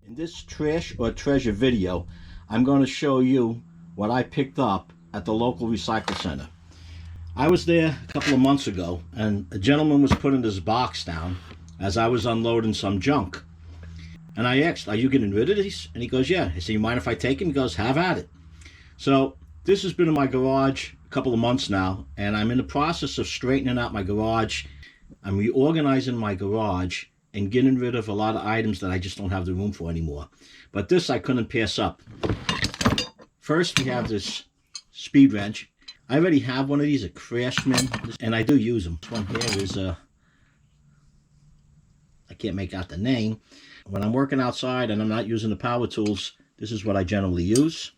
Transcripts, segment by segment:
In this trash or treasure video, I'm going to show you what I picked up at the local recycle center. I was there a couple of months ago and a gentleman was putting this box down as I was unloading some junk. And I asked, "Are you getting rid of these?" And he goes, "Yeah." I said, "You mind if I take them?" He goes, "Have at it." So this has been in my garage a couple of months now, and I'm in the process of straightening out my garage. I'm reorganizing my garage and getting rid of a lot of items that I just don't have the room for anymore. But this I couldn't pass up. First, we have this speed wrench. I already have one of these, a Craftsman, and I do use them. This one here is I can't make out the name. When I'm working outside and I'm not using the power tools, this is what I generally use.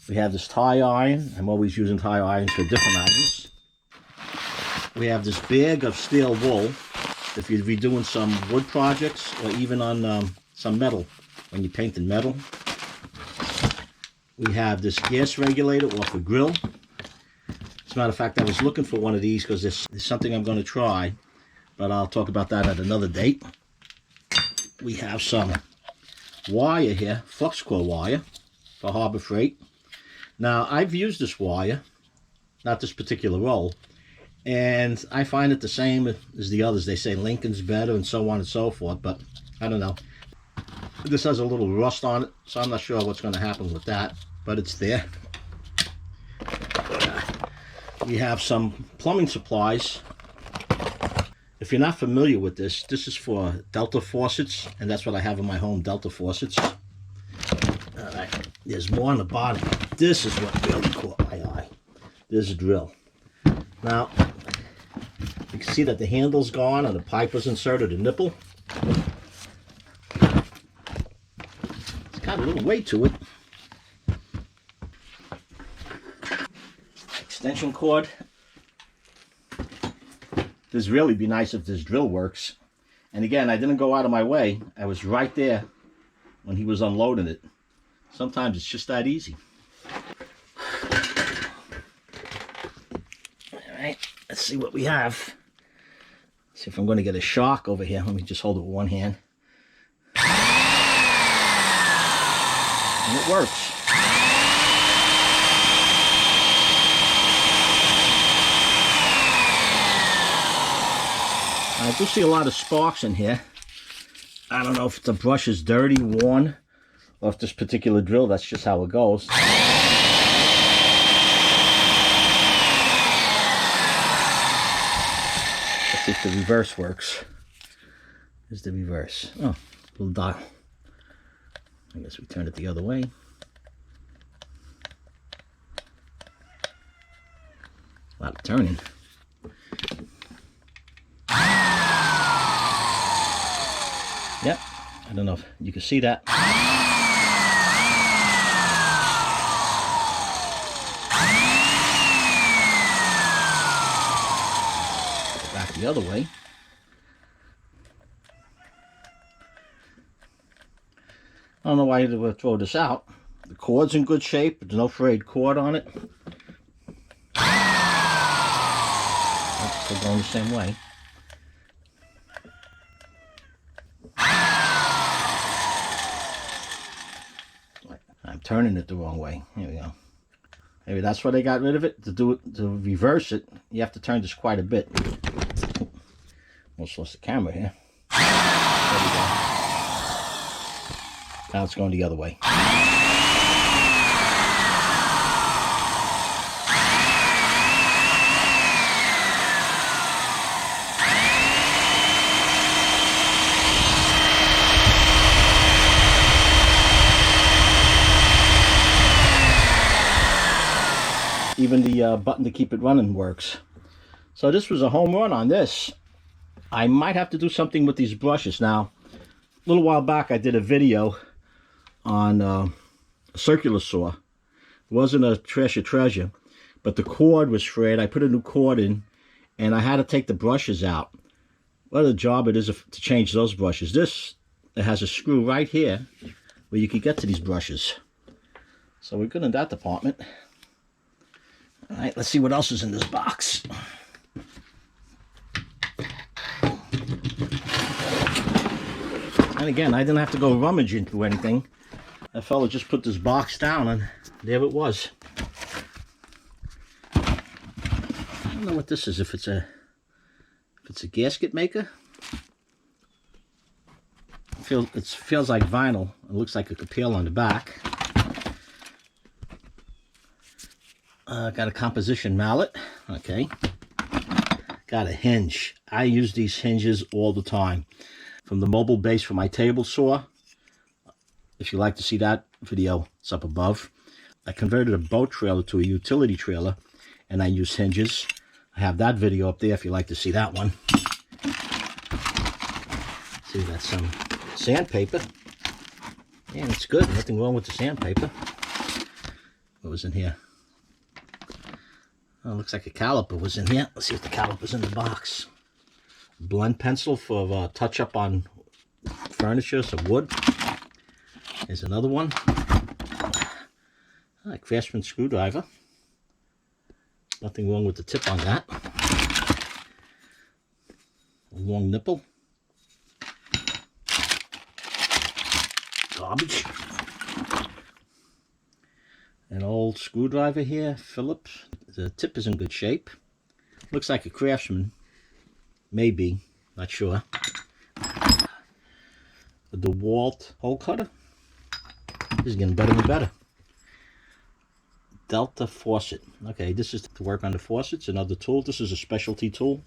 We have this tire iron. I'm always using tire irons for different items. We have this bag of steel wool if you'd be doing some wood projects or even on some metal, when you're painting metal. We have this gas regulator off a grill. As a matter of fact, I was looking for one of these because there's something I'm going to try, but I'll talk about that at another date. We have some wire here, flux core wire for Harbor Freight. Now, I've used this wire, not this particular roll, and I find it the same as the others. They say Lincoln's better and so on and so forth, but I don't know. This has a little rust on it, so I'm not sure what's going to happen with that, but it's there. We have some plumbing supplies. If you're not familiar with this, this is for Delta faucets, and that's what I have in my home, Delta faucets. All right, there's more on the bottom. This is what really caught my eye. This drill. Now, you can see that the handle's gone and the pipe was inserted, a nipple. It's got a little weight to it. Extension cord. This really be nice if this drill works. And again, I didn't go out of my way. I was right there when he was unloading it. Sometimes it's just that easy. Alright, let's see what we have. Let's see if I'm going to get a shock over here. Let me just hold it with one hand. And it works. I do see a lot of sparks in here. I don't know if the brush is dirty, worn, or if this particular drill, that's just how it goes. Let's see if the reverse works. Here's the reverse. Oh, little dial. I guess we turn it the other way. A lot of turning. Yep, I don't know if you can see that. Back the other way. I don't know why you would throw this out. The cord's in good shape. There's no frayed cord on it. It's still going the same way. I'm turning it the wrong way. Here we go. Maybe that's why they got rid of it. To reverse it, you have to turn this quite a bit. Almost lost the camera here. There we go. Now it's going the other way. Even the button to keep it running works. So this was a home run on this. I might have to do something with these brushes. Now, a little while back I did a video on a circular saw. It wasn't a treasure, but the cord was frayed. I put a new cord in and I had to take the brushes out. What a job it is to change those brushes. This, it has a screw right here where you can get to these brushes. So we're good in that department. All right, let's see what else is in this box. And again, I didn't have to go rummage into anything. That fella just put this box down and there it was. I don't know what this is, if it's a gasket maker. It feels like vinyl. It looks like a capel on the back. Got a composition mallet. Okay. Got a hinge. I use these hinges all the time. From the mobile base for my table saw. If you'd like to see that video, it's up above. I converted a boat trailer to a utility trailer, and I use hinges. I have that video up there if you'd like to see that one. See, that's some sandpaper. And it's good. Nothing wrong with the sandpaper. What was in here? Oh, it looks like a caliper was in here. Let's see if the caliper's in the box. Blend pencil for touch-up on furniture, some wood. There's another one. A Craftsman screwdriver. Nothing wrong with the tip on that. A long nipple. Garbage. An old screwdriver here, Phillips. The tip is in good shape. Looks like a Craftsman. Maybe, not sure. The DeWalt hole cutter. This is getting better and better. Delta faucet. Okay, this is to work on the faucets. Another tool. This is a specialty tool.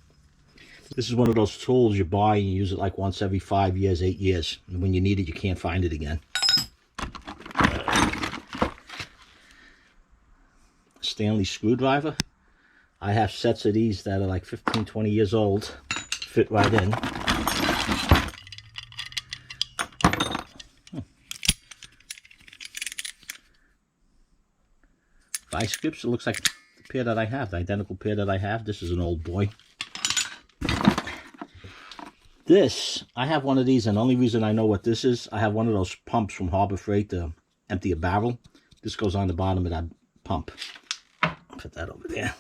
This is one of those tools you buy and you use it like once every 5 years, 8 years. And when you need it, you can't find it again. Stanley screwdriver. I have sets of these that are like 15, 20 years old. Fit right in. Vice grips. It looks like the pair that I have, the identical pair that I have. This is an old boy. This, I have one of these, and the only reason I know what this is, I have one of those pumps from Harbor Freight to empty a barrel. This goes on the bottom of that pump. Put that over there.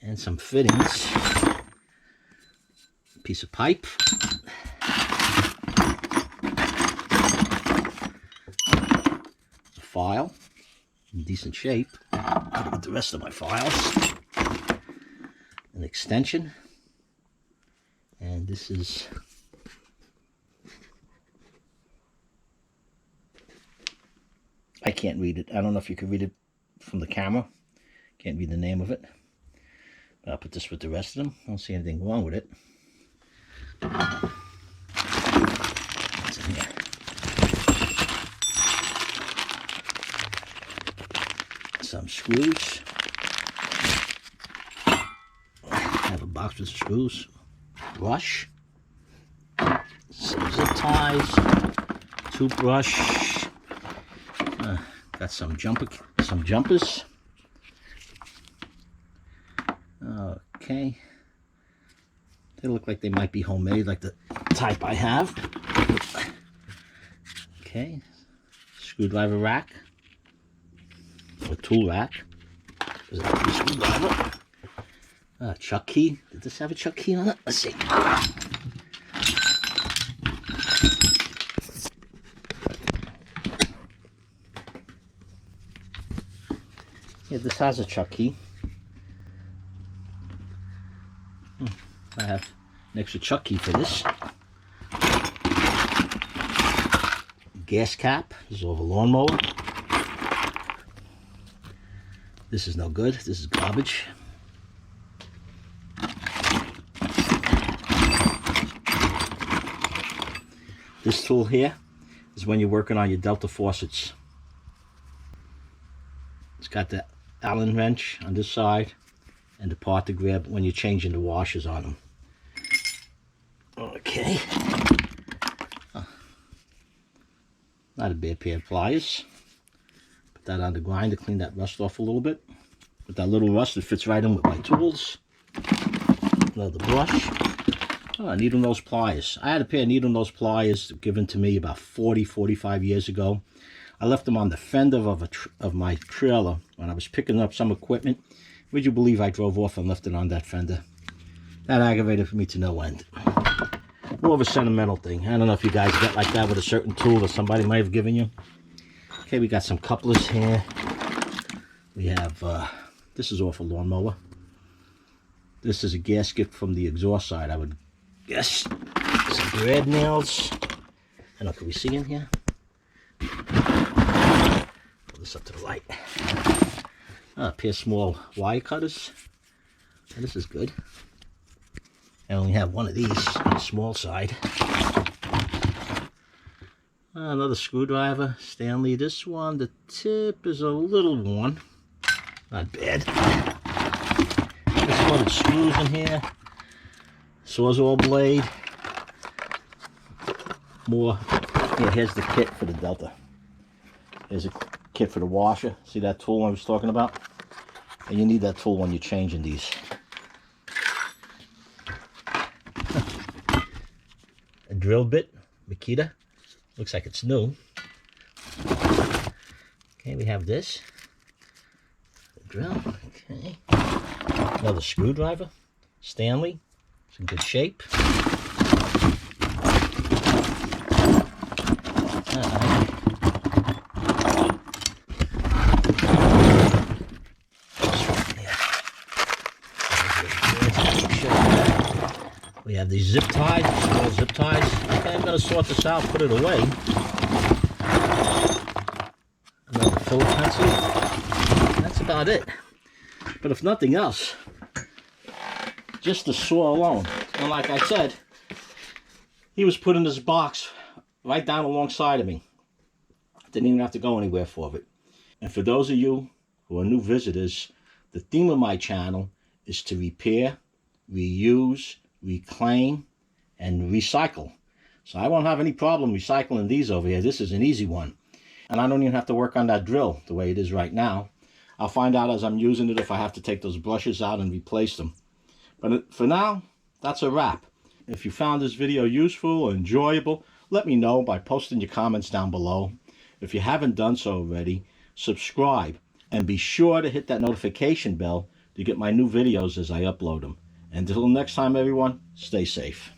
And some fittings. Piece of pipe. A file. In decent shape. Look at the rest of my files. An extension. And this is... I can't read it. I don't know if you can read it from the camera. Can't read the name of it. But I'll put this with the rest of them. I don't see anything wrong with it. What's in here? Some screws. I have a box with screws. Brush. Some zip ties. Toothbrush. Got some jumpers. Okay. They look like they might be homemade, like the type I have. Okay. Screwdriver rack. Or tool rack. Is that a screwdriver? Chuck key. Did this have a chuck key on it? Let's see. Yeah, this has a chuck key. I have an extra chuck key for this. Gas cap. This is over a lawnmower. This is no good. This is garbage. This tool here is when you're working on your Delta faucets. It's got the Allen wrench on this side and the part to grab when you're changing the washers on them. Okay. Not a bad pair of pliers. Put that on the grind to clean that rust off a little bit. With that little rust, it fits right in with my tools. Another brush. Oh, needle nose pliers. I had a pair of needle nose pliers given to me about 45 years ago. I left them on the fender of my trailer when I was picking up some equipment. Would you believe I drove off and left it on that fender? That aggravated me to no end. more of a sentimental thing. I don't know if you guys get like that with a certain tool that somebody might have given you. Okay, we got some couplers here. We have, this is off a lawnmower. This is a gasket from the exhaust side, I would guess. Some brad nails. I don't know, can we see in here? Pull this up to the light. A pair of small wire cutters. And this is good. I only have one of these on the small side. Another screwdriver, Stanley. This one, the tip is a little worn. Not bad. This one, it screws in here. Sawzall blade. More. Here, here's the kit for the Delta. Here's a kit for the washer. See that tool I was talking about? And you need that tool when you're changing these. A drill bit, Makita. Looks like it's new. Okay, we have this. The drill, okay. Another screwdriver, Stanley. It's in good shape. We have these zip ties, small zip ties. Okay, I'm going to sort this out, put it away. Another filler pencil. That's about it. But if nothing else, just the saw alone. And like I said, he was put in this box right down alongside of me. Didn't even have to go anywhere for it. And for those of you who are new visitors, the theme of my channel is to repair, reuse, reclaim, and recycle. So I won't have any problem recycling these over here. This is an easy one. And I don't even have to work on that drill the way it is right now. I'll find out as I'm using it if I have to take those brushes out and replace them. But for now, that's a wrap. If you found this video useful or enjoyable, let me know by posting your comments down below. If you haven't done so already, subscribe and be sure to hit that notification bell to get my new videos as I upload them. Until next time, everyone, stay safe.